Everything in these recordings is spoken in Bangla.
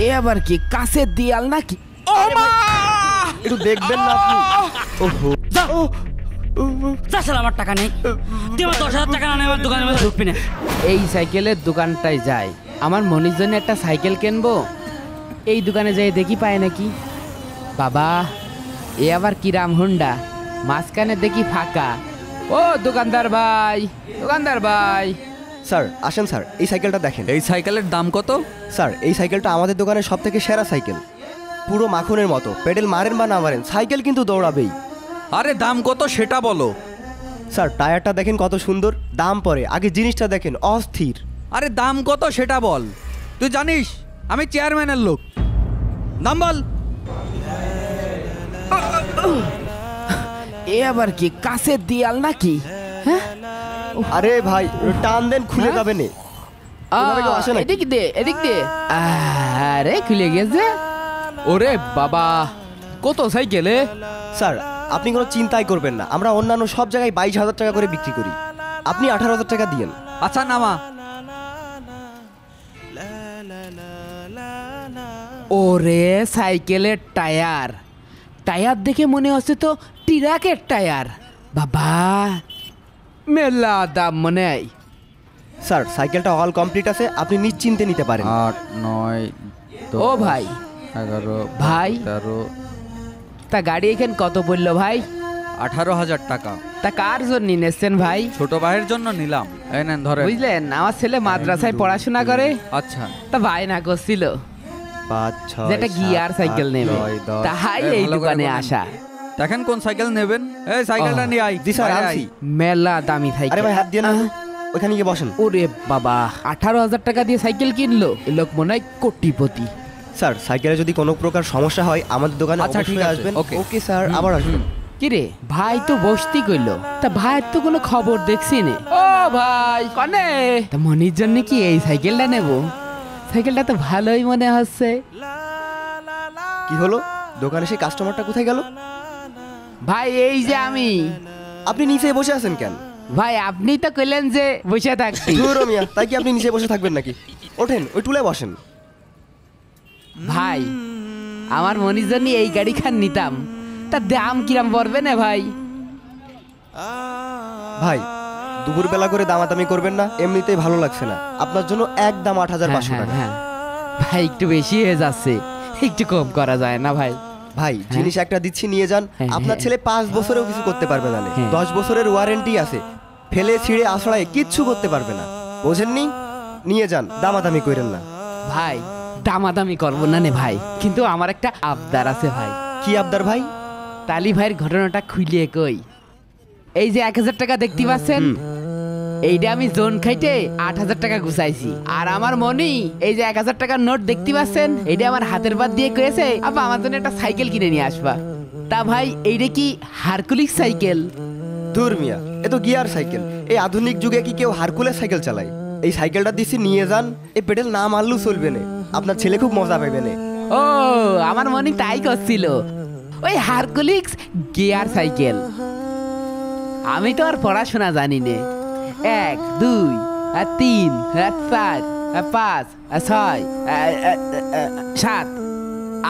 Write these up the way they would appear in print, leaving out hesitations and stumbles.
এ আবার কি কাছের দিয়াল নাকি? ও মা, একটু দেখবেন না আপনি? ওহো, আমার টাকা নেই, তুই আমার 10,000 টাকা না আমার দোকানের মধ্যে ঢুকবি না। এই সাইকেলের দোকানটায় যাই, আমার মনির জন্য একটা সাইকেল কিনবো। এই দোকানে যাই দেখি পায় নাকি। বাবা, এ আবার কিরাম হুন্ডা, মাঝখানে দেখি ফাঁকা। ও দোকানদার ভাই, দোকানদার ভাই। স্যার আসেন স্যার, এই সাইকেলটা দেখেন। এই সাইকেলের দাম কত? স্যার এই সাইকেলটা আমাদের দোকানের সব থেকে সেরা সাইকেল, পুরো মাখনের মতো। পেডেল মারেন বা না মারেন, সাইকেল কিন্তু দৌড়াবেই। আরে দাম কত সেটা বলো। স্যার টায়ারটা দেখেন কত সুন্দর, দাম পরে, আগে জিনিসটা দেখেন অস্থির। আরে দাম কত সেটা বল। তুই জানিস আমি চেয়ারম্যানের লোক, দাম বল। এ আবার কি কাছের দিয়াল নাকি? হ্যাঁ, আরে ভাই টান দেন, খুলে যাবে না। এদিক দে, এদিক দে। আরে খুলে গেছে। ওরে বাবা, কত সাইকেলে? স্যার আপনি কোনো চিন্তাই করবেন না, আমরা অন্যান্য সব জায়গায় 22,000 টাকা করে বিক্রি করি, আপনি 18,000 টাকা দিয়েন। আচ্ছা নামা। ওরে সাইকেলের টায়ার, টায়ার দেখে মনে হচ্ছে তো ট্রাকের টায়ার। বাবা মেলা দাম মনে হয়। স্যার সাইকেলটা অল কমপ্লিট আছে, আপনি নিশ্চিন্তে নিতে পারেন। 8, 9, ও ভাই, 11, ভাই 13, তা গাড়ি এখানে কত পড়লো ভাই? 18,000 টাকা। তা কার জন্য নিচ্ছেন ভাই? ছোট ভাইয়ের জন্য নিলাম। এই নেন ধরেন। বুঝলেন, আমার ছেলে মাদ্রাসায় পড়াশোনা করে, আচ্ছা তা ভাই না করছিল 5, 6, যেটা গিয়ার সাইকেল নেবে, 9, 10। তাহাই এই দোকানে আসা। দেখেন কোন সাইকেল নেবেন। এই সাইকেলটা নিয়ে আই। জি স্যার বাইরে আনছি। আই। মেলা দামি সাইকেল। আরে ভাই হাত দিয়ে না, ওখানে গিয়ে বসেন। ওরে বাবা, 18,000 টাকা দিয়ে সাইকেল কিনলো, এ লোক মনে হয় কোটিপতি। স্যার সাইকেলে যদি কোনো প্রকার সমস্যা হয় আমাদের দোকানে আচ্ছা, ঠিক অবশ্যই আছে। আসবেন। ওকে। ওকে স্যার, আবার আসবেন। কিরে ভাই তো বসতি কইলো, তা ভাইয়ের তো কোনো খবর দেখছি নে। ও ভাই কনে, তা মনির জন্য কি এই সাইকেলটা নেব? সাইকেলটা তো ভালোই মনে হচ্ছে। কি হলো, দোকানে সেই কাস্টমারটা কোথায় গেল? ভাই এই যে আমি। আপনি নিচে বসে আছেন কেন? ভাই আপনি তো কইলেন যে বসে থাকছি। ধুর মিয়া, তাই কি আপনি নিচে বসে থাকবেন নাকি? ওঠেন, ওই টুলে বসেন। ভাই আমার মনির জন্য এই গাড়ি খান নিতাম, তার দাম কিরাম পড়বে না ভাই? ভাই দুপুর বেলা করে দামাদামি করবেন না, এমনিতেই ভালো লাগছে না। আপনার জন্য একদম 8,500 টাকা। হ্যাঁ, ভাই একটু বেশি হয়ে যাচ্ছে, একটু কম করা যায় না ভাই? ভাই জিনিস একটা দিচ্ছি, নিয়ে যান। হ্যাঁ, আপনার হ্যাঁ। ছেলে 5 বছরেও কিছু করতে পারবে না, হ্যাঁ। 10 বছরের ওয়ারেন্টি আছে, ফেলে ছিঁড়ে আছড়ায় কিচ্ছু করতে পারবে না। বোঝেননি? নিয়ে যান, দামাদামি করেন না। ভাই দামাদামি করবো না নে ভাই, কিন্তু আমার একটা আবদার আছে ভাই। কি আবদার ভাই? তালি ভাইয়ের ঘটনাটা খুলিয়ে কই। এই যে 1,000 টাকা দেখতে পাচ্ছেন, এইটা আমি জোন খাইতে 8,000 টাকা গুছাইছি। আর আমার মনি এই যে 1,000 টাকার নোট দেখতে পাচ্ছেন, এইটা আমার হাতের বাদ দিয়ে কয়েছে আপা আমার জন্য একটা সাইকেল কিনে নিয়ে আসবা। তা ভাই এইটা কি হারকুলিস সাইকেল? দূর মিয়া, এ তো গিয়ার সাইকেল। এই আধুনিক যুগে কি কেউ হারকুলেস সাইকেল চালায়? এই সাইকেলটা দিচ্ছি, নিয়ে যান। এই পেডেল না মারলেও চলবে না, আপনার ছেলে খুব মজা পাবে না। ও আমার মনি তাই করছিল, ওই হারকুলিস গিয়ার সাইকেল। আমি তো আর পড়াশোনা জানি নে। 1, 2, 3, 4, 5, 6, 7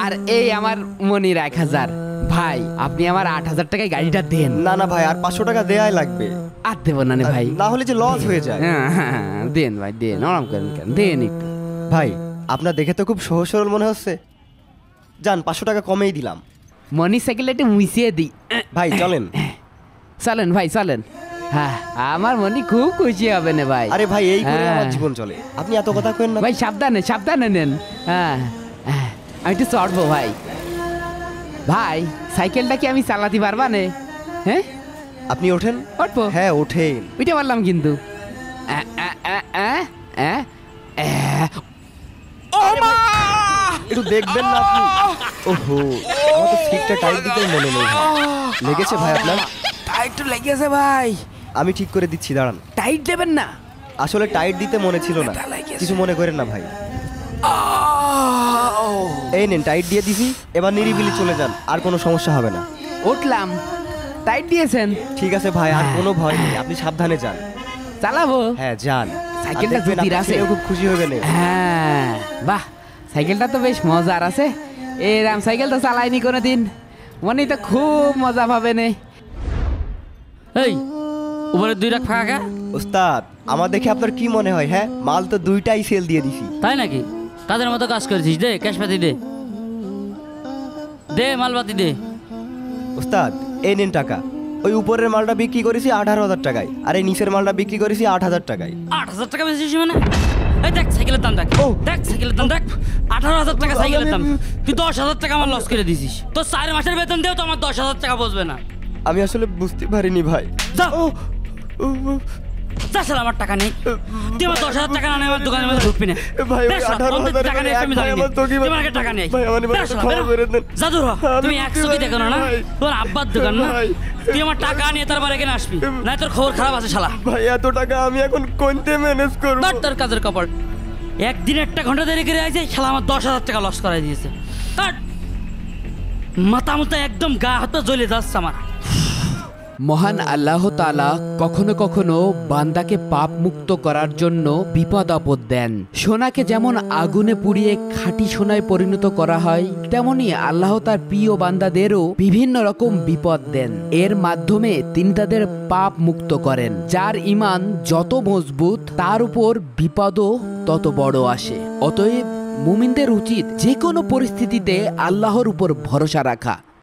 আর এই আমার মনির 1,000। ভাই আপনি আমার 8,000 টাকায় গাড়িটা দেন। না না ভাই, আর 500 টাকা দেয়াই লাগবে। আর দেবো না ভাই, না হলে যে লস হয়ে যায়। দেন ভাই, দেন, আরাম করেন, দেন একটু। ভাই আপনার দেখে তো খুব সহজ সরল মনে হচ্ছে, যান 500 টাকা কমেই দিলাম। মনি সাইকেলটা একটু মুছিয়ে দিই। ভাই চলেন। চলেন ভাই চলেন। হ্যাঁ আমার মনি খুব খুশি হবে না ভাই। আরে ভাই এই করে হ্যাঁ। আমার জীবন চলে, আপনি এত কথা কেন না ভাই সাবধানে সাবধানে নেন। হ্যাঁ আমি একটু চড়বো ভাই। ভাই সাইকেলটা কি আমি চালাতে পারবা নে? হ্যাঁ আপনি ওঠেন। উঠবো? হ্যাঁ ওঠেন। উঠে পারলাম কিন্তু। ও মা! একটু দেখবেন না আপনি? ওহো, আমার তো সিটটা টাইট দিতে মনে নেই ভাই। লেগেছে ভাই আপনার? টাইট তো লেগেছে ভাই। আমি ঠিক করে দিচ্ছি, দাঁড়ান। টাইট দেবেন না? আসলে টাইট দিতে মনে ছিল না, কিছু মনে করেন না ভাই। এই নেন, টাইট দিয়ে দিছি, এবার নিরিবিলি চলে যান, আর কোনো সমস্যা হবে না। উঠলাম, টাইট দিয়েছেন? ঠিক আছে ভাই, আর কোনো ভয় নেই, আপনি সাবধানে যান। চালাবো? হ্যাঁ যান। সাইকেলটা জুতির আছে, খুব খুশি হবে না। হ্যাঁ বাহ, সাইকেলটা তো বেশ মজার আছে। এরম সাইকেল তো চালাইনি কোনোদিন, মনে তো খুব মজা পাবে নে। এই উপরে 2 লাখ ফাঁকা কে? ওস্তাদ আমার দেখে আপনার কি মনে হয়? হ্যাঁ, মাল তো 2টাই সেল দিয়ে দিছি। তাই নাকি? কাদের মতো কাজ করেছিস? দে ক্যাশ পাতি দে, দে মালপাতি দে। ওস্তাদ এই নিন টাকা। ওই উপরের মালটা বিক্রি করেছি 18,000 টাকায়, আর এই নিচের মালটা বিক্রি করেছি 8,000 টাকায়। 8,000 টাকা বেশি মানে? এই দেখ সাইকেলের দাম দেখ, দেখ সাইকেলের দাম দেখ, 18,000 টাকা সাইকেলের দাম। তুই 10,000 টাকা আমার লস করে দিছিস। তোর 4 মাসের বেতন দেও তো আমার 10,000 টাকা বসবে না। আমি আসলে বুঝতে পারিনি ভাই। যা যা শালা, আমার টাকা নেই। তুই আমার 10,000 টাকা না নিয়ে আমার দোকানের মধ্যে ঢুকবি না। ভাই, ওই বেশ, শালা, 18,000 তোর টাকা নেই, আমি জানি না। তুই আমার কাছে টাকা নেই। ভাই, আমার বেশ, শালা, ক্ষমা বেরো। করে দেন। যা দূর হ। তুমি আমি 100 কি দেখো না? ভাই। তোর আব্বার দোকান না? ভাই। তুই আমার টাকা নিয়ে তারপর এখানে আসবি, না তোর খবর খারাপ আছে শালা। ভাই এত টাকা আমি এখন কোনতে ম্যানেজ করব? ধর তোর কাজের কপাল। একদিন 1 ঘন্টা দেরি করে আছে, শালা আমার 10,000 টাকা লস করাই দিয়েছে। ধর। মাথা মুথা একদম গা হাত জ্বলে যাচ্ছে আমার। মহান আল্লাহ তাআলা কখনো কখনো বান্দাকে পাপ মুক্ত করার জন্য বিপদ আপদ দেন। সোনাকে যেমন আগুনে পুড়িয়ে খাঁটি সোনায় পরিণত করা হয়, তেমনি আল্লাহ তার প্রিয় বান্দাদেরও বিভিন্ন রকম বিপদ দেন। এর মাধ্যমে তিনি তাদের পাপ মুক্ত করেন। যার ঈমান যত মজবুত তার উপর বিপদও তত বড় আসে। অতএব মুমিনদের উচিত যে কোনো পরিস্থিতিতে আল্লাহর উপর ভরসা রাখা।